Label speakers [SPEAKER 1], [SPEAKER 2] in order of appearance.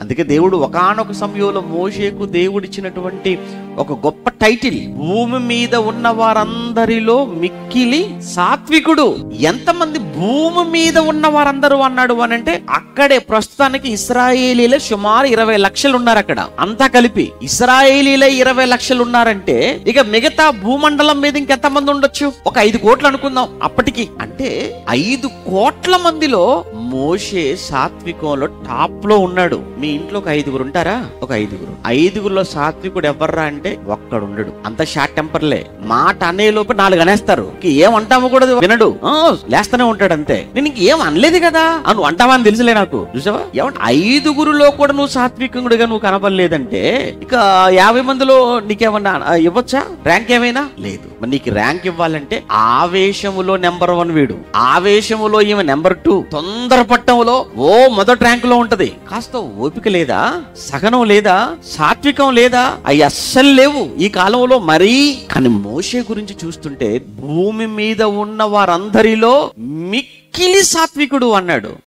[SPEAKER 1] అందుకే దేవుడు ఒకానొక సమయంలో మోషేకు దేవుడిచ్చినటువంటి ఒక గొప్ప టైటిల్, భూమి మీద ఉన్న వారందరిలో మిక్కిలి సాత్వికుడు. ఎంతమంది భూమి మీద ఉన్న వారందరూ అన్నాడు అనంటే, అక్కడే ప్రస్తుతానికి ఇశ్రాయేలీలే సుమారు 20 లక్షలు ఉన్నారు. అక్కడ అంతా కలిపి ఇశ్రాయేలీలే 20 లక్షలు ఉన్నారంటే, ఇక మిగతా భూమండలం మీద ఇంకెంతమంది ఉండొచ్చు? ఒక 5 కోట్లు అనుకుందాం అప్పటికి. అంటే 5 కోట్ల మందిలో మోషే సాత్వికంలో టాప్ లో ఉన్నాడు. మీ ఇంట్లో ఒక 5గురు ఉంటారా? ఒక 5గురులో సాత్వికుడు ఎవర్రా అంటే ఒక్కడుండడు. అంత షార్ట్ టెంపర్లే. మాట అనే లోపు 4 అనేస్తారు. ఏమంటామో కూడా వినడు, లేస్తూనే ఉంటాడు అంతే. నేను ఇంకేం అనలేదు కదా, నువ్వు అంటావా అని తెలుసులే నాకు. చూసావా? ఏమంటే 5గురులో కూడా నువ్వు సాత్వికుడుగా నువ్వు కనపడలేదంటే, ఇక 50 మందిలో నీకేమన్నా ఇవ్వచ్చా? ర్యాంక్ ఏమైనా లేదు. మరి నీకు ర్యాంక్ ఇవ్వాలంటే ఆవేశములో నెంబర్ 1 వీడు, ఆవేశములో ఈమె నెంబర్ 2, తొందరపట్టంలో మొదటి ర్యాంక్ లో ఉంటది. కాస్త ఓపిక లేదా, సహనం లేదా, సాత్వికం లేదా? అవి అస్సలు లేవు ఈ కాలంలో. మరీ కానీ మోషే గురించి చూస్తుంటే భూమి మీద ఉన్న వారందరిలో మిక్కిలి సాత్వికుడు అన్నాడు.